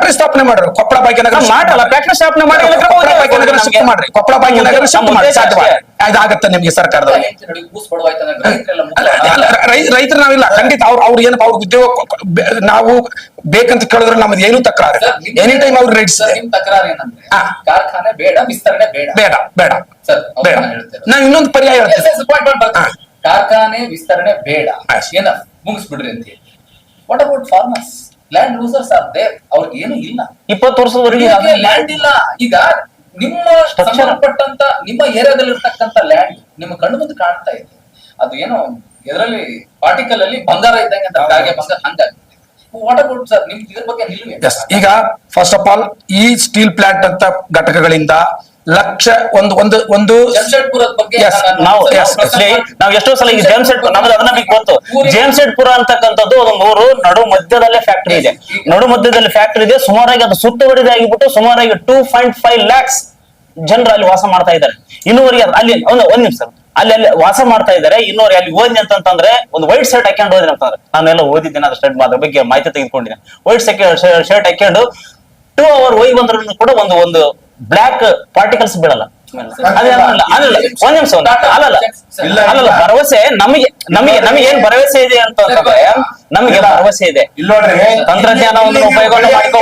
Factory ಸ್ಥಾಪನೆ ಮಾಡ್ರಿ, ಕೊಪ್ಪಳ ಭಾಗ್ಯನಗರ ಮಾಡಲ್ಲ, ಫ್ಯಾಕ್ಟರಿ ಸ್ಥಾಪನೆ ಮಾಡಿ ಕೊಪ್ಪಳ ಭಾಗ್ಯನಗರ ಶಿಫ್ಟ್ ಮಾಡ್ರಿ, ಕೊಪ್ಪಳ ಭಾಗ್ಯನಗರ ಶಿಫ್ಟ್ ಮಾಡಿ ಸಾಧ್ಯ ಇದಾಗತ್ತೆ ನಿಮ್ಗೆ ಸರ್ಕಾರದಲ್ಲಿ. ರೈತರು ನಾವಿಲ್ಲ ಖಂಡಿತ ಅವ್ರು ಏನಪ್ಪ ಅವ್ರ ಉದ್ಯೋಗ ನಾವು ಬೇಕಂತ ಕೇಳಿದ್ರೆ ನಮ್ದು ಏನು ತಕರಾರು ಎನಿ ಟೈಮ್ ಅವ್ರು ರೈಟ್ಸ್ ತಕರಾರು ಏನಂದ್ರೆ ಕಾರ್ಖಾನೆ ಬೇಡ, ವಿಸ್ತರಣೆ ಬೇಡ ಬೇಡ ಬೇಡ ಬೇಡ. ನಾವ್ ಇನ್ನೊಂದು ಪರ್ಯಾಯ ಹೇಳ್ತೀವಿ, ಕಾರ್ಖಾನೆ ವಿಸ್ತರಣೆ ಬೇಡ, ಏನ ಮುಗಿಸ್ಬಿಡ್ರಿ ಅಂತ ಹೇಳಿ. What about farmers? Land losers are there, ಅವ್ರಿಗೆ ಏನು ಇಲ್ಲ, 20 ವರ್ಷದವರೆಗೆ ಲ್ಯಾಂಡ್ ಇಲ್ಲ. ಈಗ ನಿಮ್ಮ ಸಂಬಂಧಪಟ್ಟಂತ ನಿಮ್ಮ ಏರಿಯಾದಲ್ಲಿ ಇರ್ತಕ್ಕಂತ ಲ್ಯಾಂಡ್ ನಿಮ್ಮ ಕಣ್ಣು ಮುಂದೆ ಕಾಣ್ತಾ ಇದೆ, ಅದು ಏನೋ ಇದರಲ್ಲಿ ಪಾರ್ಟಿಕಲ್ ಅಲ್ಲಿ ಬಂಗಾರ ಇದ್ದಂಗೆ ಅಂತ, ಹಾಗೆ ಬಂಗಾರ ಹಂಗಾಗಿ. ವಾಟ್ ಅಬೌಟ್ ಸರ್, ನಿಮ್ ಇದ್ರ ಬಗ್ಗೆ ನಿಲ್ವೆ? ಈಗ ಫಸ್ಟ್ ಆಫ್ ಆಲ್ ಈ ಸ್ಟೀಲ್ ಪ್ಲಾಂಟ್ ಅಂತ ಘಟಕಗಳಿಂದ ಲಕ್ಷ ಒಂದು ಜಮ್ಶೆಡ್ಪುರದ ಬಗ್ಗೆ ನಾವು ಎಷ್ಟೋ ಸಲ ಈ ಜಮ್ಶೆಡ್ಪುರ ನಮ್ದು ಅದನ್ನ ನಿಮಗೆ ಗೊತ್ತು. ಜಮ್ಶೆಡ್ಪುರ ಅಂತಕ್ಕಂಥದ್ದು ಒಂದು ಊರು ನಡು ಮಧ್ಯದಲ್ಲೇ ಫ್ಯಾಕ್ಟರಿ ಇದೆ, ನಡು ಮಧ್ಯದಲ್ಲಿ ಫ್ಯಾಕ್ಟರಿ ಇದೆ. ಸುಮಾರಾಗಿ ಅದು ಸುತ್ತುವರಿದೆ ಆಗಿಬಿಟ್ಟು ಸುಮಾರಾಗಿ 2.5 lakhs ಜನರು ಅಲ್ಲಿ ವಾಸ ಮಾಡ್ತಾ ಇದ್ದಾರೆ. ಇನ್ನೂವರೆಗೆ ಅಲ್ಲಿ ಒಂದ್ ನಿಮಿಷ ಅಲ್ಲಿ ವಾಸ ಮಾಡ್ತಾ ಇದ್ದಾರೆ. ಇನ್ನೂವರೆ ಅಲ್ಲಿ ಓದಿ ಅಂತಂದ್ರೆ ಒಂದು ವೈಟ್ ಶರ್ಟ್ ಹಾಕೊಂಡು ಹೋದ್ರಿ ಅಂತಂದ್ರೆ, ನಾನೆಲ್ಲ ಓದಿದ್ದೇನೆ ಅದ್ರ ಸ್ಟಡಿ ಅದ್ರ ಬಗ್ಗೆ ಮಾಹಿತಿ ತೆಗೆದುಕೊಂಡಿದ್ದೇನೆ. ವೈಟ್ ಶರ್ಟ್ ಹಾಕೊಂಡು 2 hour ಹೋಗಿ ಬಂದ್ರೂ ಕೂಡ ಒಂದು ಬ್ಲಾಕ್ ಪಾರ್ಟಿಕಲ್ಸ್ ಬೀಳಲ್ಲ. ಒಂದ್ ನಿಮಿಷ ಅಲ್ಲಲ್ಲ ಭರವಸೆ ನಮಗೆ ಏನ್ ಭರವಸೆ ಇದೆ ಅಂತಂದ್ರೆ, ನಮಗೆ ಭರವಸೆ ಇದೆ ತಂತ್ರಜ್ಞಾನವನ್ನು ಉಪಯೋಗ ಮಾಡ್ಕೊ